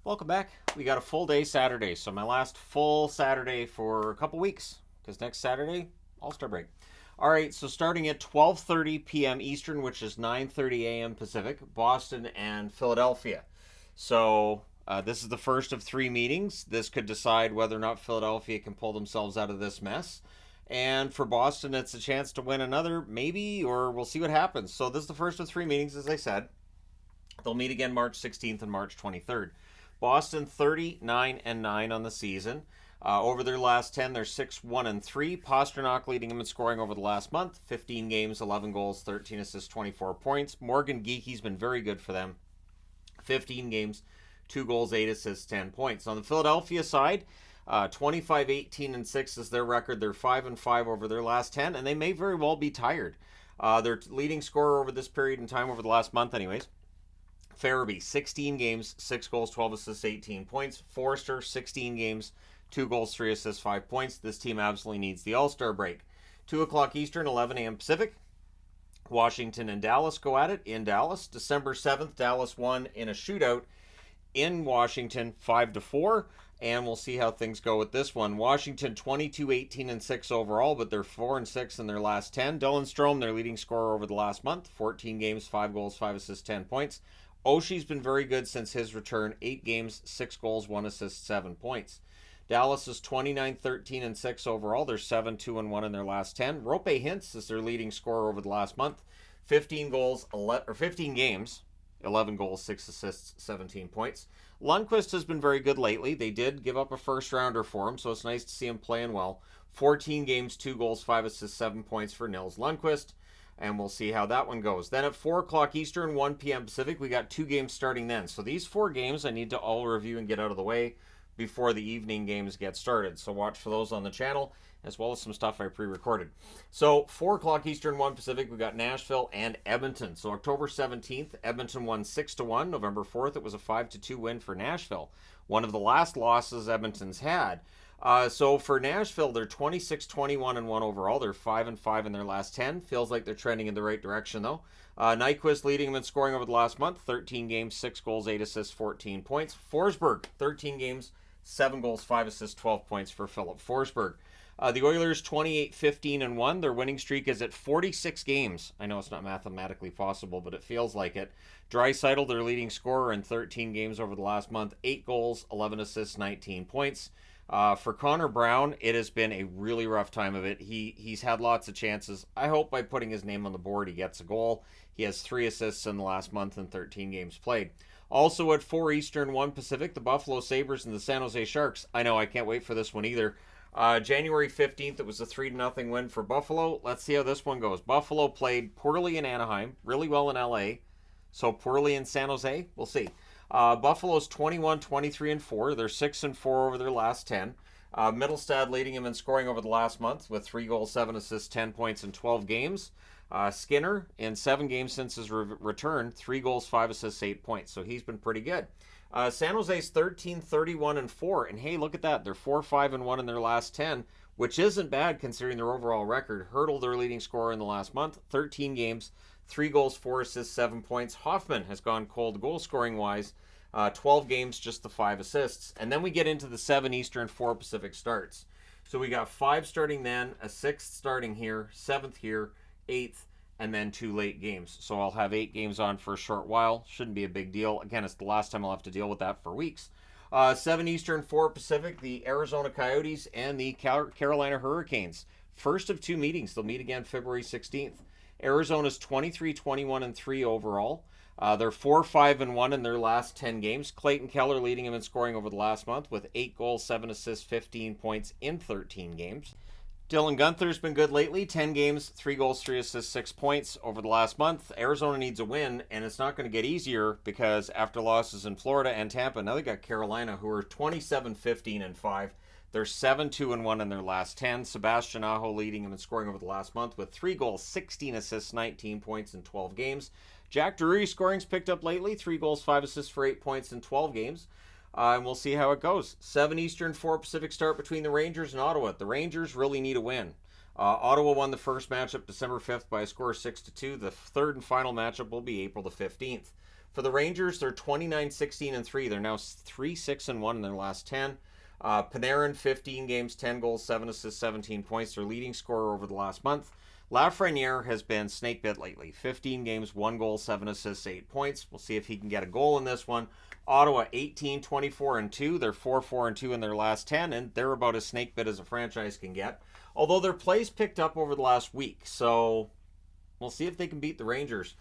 Welcome back. We got a full day Saturday, so my last full Saturday for a couple weeks, because next Saturday, All-Star break. All right, so starting at 12:30 p.m. Eastern, which is 9:30 a.m. Pacific, Boston and Philadelphia. So this is the first of three meetings. This could decide whether or not Philadelphia can pull themselves out of this mess. And for Boston, it's a chance to win another, maybe, or we'll see what happens. So this is the first of three meetings, as I said. They'll meet again March 16th and March 23rd. Boston 39-9 on the season. Over their last 10, they're 6-1-3. Pastrnak leading them in scoring over the last month. 15 games, 11 goals, 13 assists, 24 points. Morgan Geekie's been very good for them. 15 games, 2 goals, 8 assists, 10 points. On the Philadelphia side, 25-18-6 is their record. They're 5-5 over their last 10, and they may very well be tired. Their leading scorer over this period in time, over the last month anyways, Farabee, 16 games, 6 goals, 12 assists, 18 points. Forrester, 16 games, 2 goals, 3 assists, 5 points. This team absolutely needs the All-Star break. 2 o'clock Eastern, 11 a.m. Pacific. Washington and Dallas go at it in Dallas. December 7th, Dallas won in a shootout in Washington, 5-4. And we'll see how things go with this one. Washington 22-18-6 overall, but they're 4-6 in their last 10. Dylan Strome, their leading scorer over the last month, 14 games, 5 goals, 5 assists, 10 points. Oshie's been very good since his return. 8 games, 6 goals, 1 assist, 7 points. Dallas is 29-13-6 overall. They're 7-2-1 in their last 10. Rope Hintz is their leading scorer over the last month. 15 games, 11 goals, 6 assists, 17 points. Lundqvist has been very good lately. They did give up a first rounder for him, so it's nice to see him playing well. 14 games, 2 goals, 5 assists, 7 points for Nils Lundqvist. And we'll see how that one goes. Then at 4 o'clock Eastern, 1 p.m. Pacific, we got 2 games starting then. So these 4 games I need to all review and get out of the way before the evening games get started. So watch for those on the channel, as well as some stuff I pre-recorded. So 4 o'clock Eastern, 1 Pacific, we got Nashville and Edmonton. So October 17th, Edmonton won 6-1. November 4th, it was a 5-2 win for Nashville. One of the last losses Edmonton's had. So for Nashville, they're 26-21-1 overall. They're 5-5 in their last 10. Feels like they're trending in the right direction, though. Nyquist leading them in scoring over the last month. 13 games, 6 goals, 8 assists, 14 points. Forsberg, 13 games, 7 goals, 5 assists, 12 points for Philip Forsberg. The Oilers 28-15-1. Their winning streak is at 46 games. I know it's not mathematically possible, but it feels like it. Draisaitl, their leading scorer in 13 games over the last month. 8 goals, 11 assists, 19 points. For Connor Brown, it has been a really rough time of it. He's had lots of chances. I hope by putting his name on the board, he gets a goal. He has 3 assists in the last month and 13 games played. Also at 4 Eastern, 1 Pacific, the Buffalo Sabres and the San Jose Sharks. I know, I can't wait for this one either. January 15th, it was a 3-0 win for Buffalo. Let's see how this one goes. Buffalo played poorly in Anaheim, really well in LA, so poorly in San Jose. We'll see. Buffalo's 21-23-4. They're 6-4 over their last 10. Middlestad leading him in scoring over the last month with 3 goals, 7 assists, 10 points in 12 games. Skinner, in 7 games since his return, 3 goals, 5 assists, 8 points. So he's been pretty good. San Jose's 13-31-4. And hey, look at that. They're 4-5-1 in their last 10, which isn't bad considering their overall record. Hurdle, their leading scorer in the last month, 13 games, 3 goals, 4 assists, 7 points. Hoffman has gone cold goal scoring wise. 12 games, just the 5 assists. And then we get into the 7 Eastern, 4 Pacific starts. So we got 5 starting then, a 6th starting here, 7th here, 8th, and then 2 late games. So I'll have 8 games on for a short while. Shouldn't be a big deal. Again, it's the last time I'll have to deal with that for weeks. 7 Eastern, 4 Pacific, the Arizona Coyotes and the Carolina Hurricanes. First of 2 meetings. They'll meet again February 16th. Arizona's 23-21-3 overall. They're 4-5-1 in their last 10 games. Clayton Keller leading them in scoring over the last month with 8 goals, 7 assists, 15 points in 13 games. Dylan Guenther's been good lately. 10 games, 3 goals, 3 assists, 6 points over the last month. Arizona needs a win, and it's not going to get easier because after losses in Florida and Tampa, now they got Carolina, who are 27-15-5. They're 7-2-1 in their last 10. Sebastian Aho leading them in scoring over the last month with 3 goals, 16 assists, 19 points in 12 games. Jack Drury's scoring's picked up lately. 3 goals, 5 assists for 8 points in 12 games. And we'll see how it goes. 7 Eastern, 4 Pacific start between the Rangers and Ottawa. The Rangers really need a win. Ottawa won the first matchup December 5th by a score of 6-2. The third and final matchup will be April the 15th. For the Rangers, they're 29-16-3. They're now 3-6-1 in their last 10. Panarin, 15 games, 10 goals, 7 assists, 17 points. Their leading scorer over the last month. Lafreniere has been snake bit lately. 15 games, 1 goal, 7 assists, 8 points. We'll see if he can get a goal in this one. Ottawa, 18-24-2. They're 4-4-2 in their last 10, and they're about as snake bit as a franchise can get. Although their plays picked up over the last week, so we'll see if they can beat the Rangers.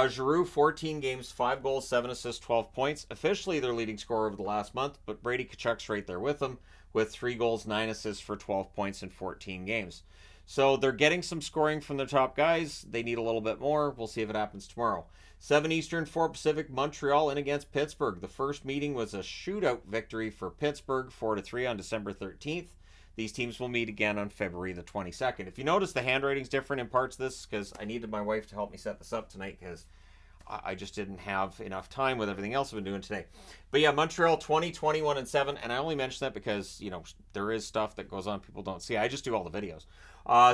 Giroux, 14 games, 5 goals, 7 assists, 12 points. Officially their leading scorer over the last month, but Brady Tkachuk's right there with them with 3 goals, 9 assists for 12 points in 14 games. So they're getting some scoring from their top guys. They need a little bit more. We'll see if it happens tomorrow. 7 Eastern, 4 Pacific, Montreal in against Pittsburgh. The first meeting was a shootout victory for Pittsburgh, 4-3 on December 13th. These teams will meet again on February the 22nd. If you notice, the handwriting's different in parts of this because I needed my wife to help me set this up tonight because I just didn't have enough time with everything else I've been doing today. But yeah, Montreal 20-21-7, and I only mention that because, you know, there is stuff that goes on people don't see. I just do all the videos.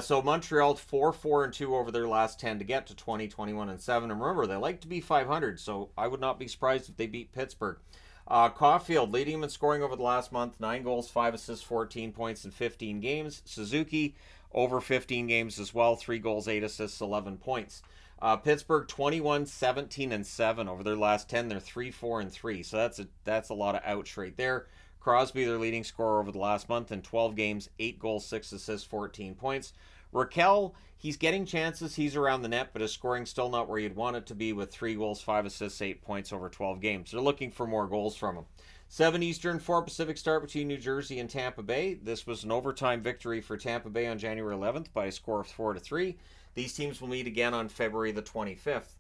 So Montreal 4-4-2 over their last 10 to get to 20-21-7. And remember, they like to be 500, so I would not be surprised if they beat Pittsburgh. Caulfield leading them in scoring over the last month. 9 goals, 5 assists, 14 points in 15 games. Suzuki over 15 games as well. 3 goals, 8 assists, 11 points. Pittsburgh 21-17-7 over their last 10. They're 3-4-3. So that's a lot of ouch right there. Crosby, their leading scorer over the last month in 12 games, 8 goals, 6 assists, 14 points. Raquel, he's getting chances. He's around the net, but his scoring still not where you'd want it to be with 3 goals, 5 assists, 8 points over 12 games. They're looking for more goals from him. 7 Eastern, 4 Pacific start between New Jersey and Tampa Bay. This was an overtime victory for Tampa Bay on January 11th by a score of 4-3. These teams will meet again on February the 25th.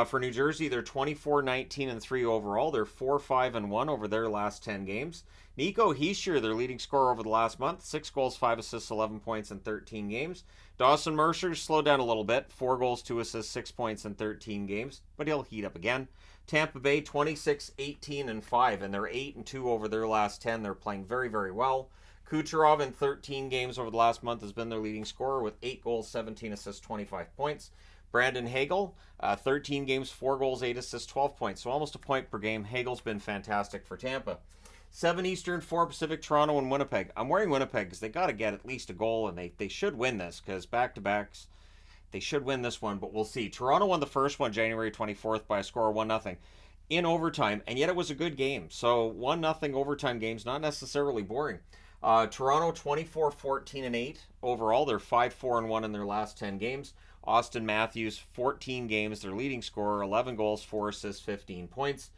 For New Jersey, they're 24-19-3 overall. They're 4-5-1 over their last 10 games. Nico Hischier, their leading scorer over the last month, 6 goals, 5 assists, 11 points in 13 games. Dawson Mercer slowed down a little bit, 4 goals, 2 assists, 6 points in 13 games, but he'll heat up again. Tampa Bay 26-18-5, and they're 8-2 over their last 10. They're playing very, very well. Kucherov in 13 games over the last month has been their leading scorer with 8 goals, 17 assists, 25 points. Brandon Hagel, 13 games, 4 goals, 8 assists, 12 points. So almost a point per game. Hagel's been fantastic for Tampa. 7 Eastern, 4 Pacific, Toronto and Winnipeg. I'm wearing Winnipeg because they got to get at least a goal, and they should win this because back-to-backs, they should win this one, but we'll see. Toronto won the first one January 24th by a score of 1-0 in overtime, and yet it was a good game. So 1-0 overtime games, not necessarily boring. Toronto 24-14-8 overall. They're 5-4-1 in their last 10 games. Austin Matthews, 14 games, their leading scorer, 11 goals, 4 assists, 15 points.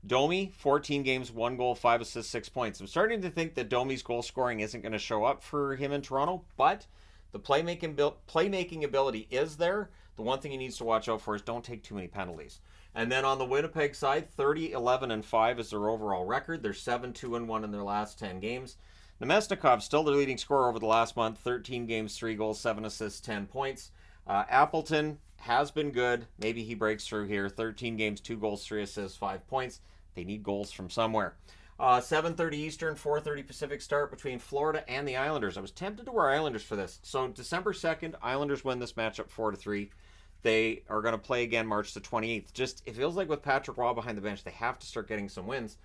Domi, 14 games, 1 goal, 5 assists, 6 points. I'm starting to think that Domi's goal scoring isn't going to show up for him in Toronto, but the playmaking ability is there. The one thing he needs to watch out for is don't take too many penalties. And then on the Winnipeg side, 30-11-5 is their overall record. They're 7-2-1 in their last 10 games. Nemesnikov, still their leading scorer over the last month, 13 games, 3 goals, 7 assists, 10 points. Appleton has been good. Maybe he breaks through here. 13 games, 2 goals, 3 assists, 5 points. They need goals from somewhere. 7:30 Eastern, 4:30 Pacific start between Florida and the Islanders. I was tempted to wear Islanders for this. So December 2nd, Islanders win this matchup 4-3. They are going to play again March the 28th. Just, it feels like with Patrick Roy behind the bench, they have to start getting some wins.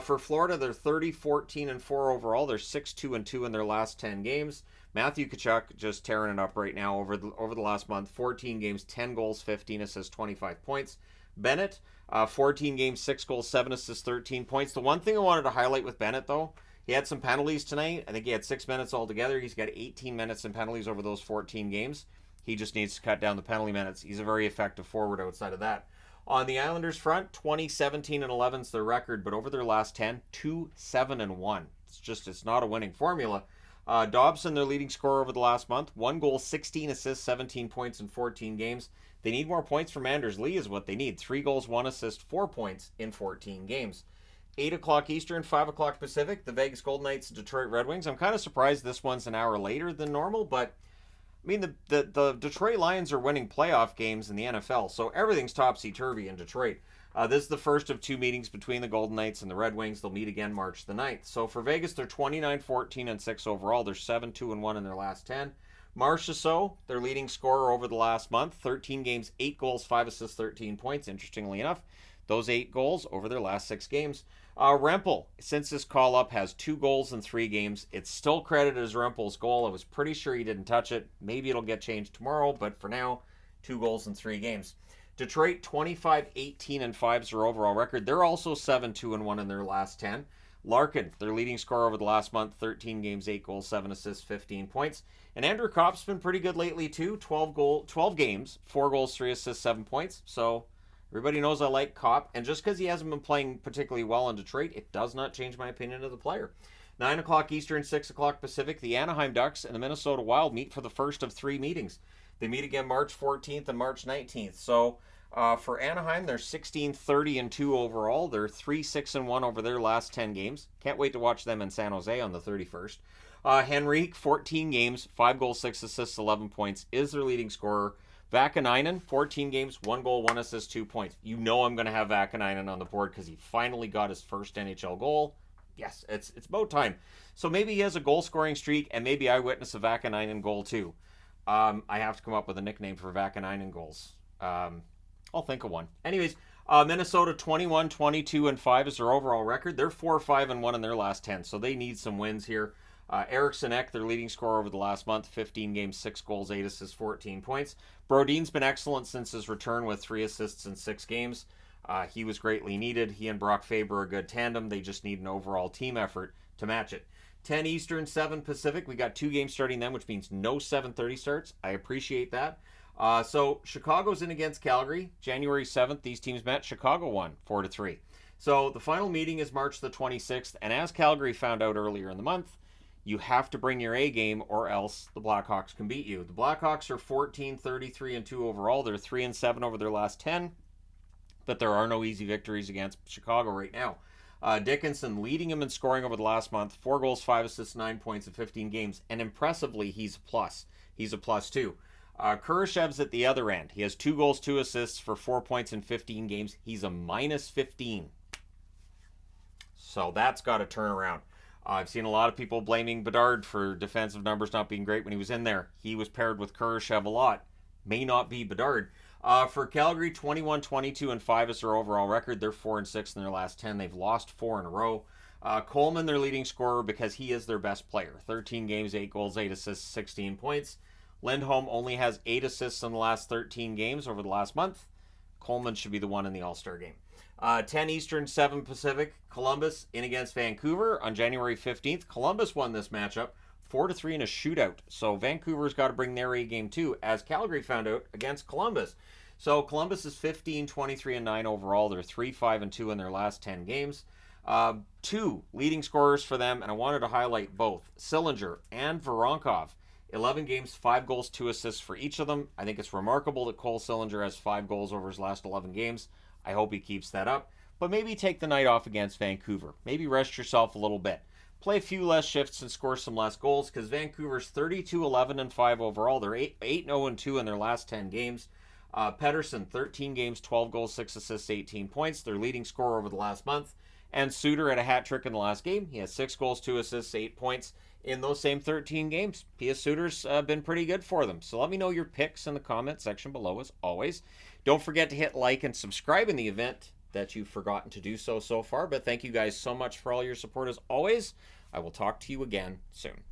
For Florida, they're 30-14-4 overall. They're 6-2-2 in their last 10 games. Matthew Tkachuk just tearing it up right now over the last month. 14 games, 10 goals, 15 assists, 25 points. Bennett, 14 games, 6 goals, 7 assists, 13 points. The one thing I wanted to highlight with Bennett, though, he had some penalties tonight. I think he had 6 minutes altogether. He's got 18 minutes in penalties over those 14 games. He just needs to cut down the penalty minutes. He's a very effective forward outside of that. On the Islanders front, 20-17-11 is their record, but over their last 10, 2-7-1. It's not a winning formula. Dobson, their leading scorer over the last month, 1 goal, 16 assists, 17 points in 14 games. They need more points from Anders Lee is what they need. 3 goals, 1 assist, 4 points in 14 games. 8 o'clock Eastern, 5 o'clock Pacific, the Vegas Golden Knights, Detroit Red Wings. I'm kind of surprised this one's an hour later than normal, but I mean, the Detroit Lions are winning playoff games in the NFL, so everything's topsy-turvy in Detroit. This is the first of 2 meetings between the Golden Knights and the Red Wings. They'll meet again March the 9th. So for Vegas, they're 29-14-6 overall. They're 7-2-1 in their last 10. Marchessault, their leading scorer over the last month, 13 games, 8 goals, 5 assists, 13 points. Interestingly enough, those 8 goals over their last 6 games. Rempel, since his call-up, has 2 goals in 3 games. It's still credited as Rempel's goal. I was pretty sure he didn't touch it. Maybe it'll get changed tomorrow, but for now, 2 goals in 3 games. Detroit, 25-18-5 is their overall record. They're also 7-2-1 in their last 10. Larkin, their leading scorer over the last month, 13 games, 8 goals, 7 assists, 15 points. And Andrew Kopp's been pretty good lately too. 12 games, 4 goals, 3 assists, 7 points. So everybody knows I like Kopp. And just because he hasn't been playing particularly well in Detroit, it does not change my opinion of the player. 9 o'clock Eastern, 6 o'clock Pacific, the Anaheim Ducks and the Minnesota Wild meet for the first of 3 meetings. They meet again March 14th and March 19th. So for Anaheim, they're 16-30-2 overall. They're 3-6-1 over their last 10 games. Can't wait to watch them in San Jose on the 31st. Henrique, 14 games, 5 goals, 6 assists, 11 points, is their leading scorer. Vakanainen, 14 games, 1 goal, 1 assist, 2 points. You know I'm going to have Vakanainen on the board because he finally got his first NHL goal. Yes, it's about time. So maybe he has a goal-scoring streak, and maybe I witness a Vakanainen goal too. I have to come up with a nickname for Vakanainen goals. I'll think of one. Anyways, Minnesota 21-22-5 is their overall record. They're 4-5-1 in their last 10, so they need some wins here. Eriksson Ek, their leading scorer over the last month, 15 games, 6 goals, 8 assists, 14 points. Brodin's been excellent since his return with 3 assists in 6 games. He was greatly needed. He and Brock Faber are a good tandem. They just need an overall team effort to match it. 10 Eastern, 7 Pacific. We got 2 games starting then, which means no 7:30 starts. I appreciate that. So Chicago's in against Calgary. January 7th, these teams met. Chicago won 4-3. So the final meeting is March the 26th, and as Calgary found out earlier in the month, you have to bring your A game or else the Blackhawks can beat you. The Blackhawks are 14-33-2 overall. They're 3-7 over their last 10, but there are no easy victories against Chicago right now. Dickinson leading him in scoring over the last month, 4 goals, 5 assists, 9 points in 15 games, and impressively, he's a plus. He's a plus too. Kurashev's at the other end. He has 2 goals, 2 assists for 4 points in 15 games. He's a minus 15. So that's got to turn around. I've seen a lot of people blaming Bedard for defensive numbers not being great when he was in there. He was paired with Kurashev a lot. May not be Bedard. For Calgary, 21-22-5 is their overall record. They're 4-6 in their last 10. They've lost 4 in a row. Coleman, their leading scorer, because he is their best player. 13 games, 8 goals, 8 assists, 16 points. Lindholm only has 8 assists in the last 13 games over the last month. Coleman should be the one in the All-Star game. 10 Eastern, 7 Pacific. Columbus in against Vancouver on January 15th. Columbus won this matchup 4-3 in a shootout. So Vancouver's got to bring their A game too, as Calgary found out against Columbus. So Columbus is 15-23-9 overall. They're 3-5-2 in their last 10 games. 2 leading scorers for them, and I wanted to highlight both. Sillinger and Voronkov. 11 games, 5 goals, 2 assists for each of them. I think it's remarkable that Cole Sillinger has 5 goals over his last 11 games. I hope he keeps that up. But maybe take the night off against Vancouver. Maybe rest yourself a little bit. Play a few less shifts and score some less goals, because Vancouver's 32-11-5 overall. They're 8-0-2 in their last 10 games. Pedersen, 13 games, 12 goals, 6 assists, 18 points. Their leading scorer over the last month. And Suter had a hat trick in the last game. He has 6 goals, 2 assists, 8 points in those same 13 games. P.S. Suter's been pretty good for them. So let me know your picks in the comment section below, as always. Don't forget to hit like and subscribe in the event that you've forgotten to do so far. But thank you guys so much for all your support as always. I will talk to you again soon.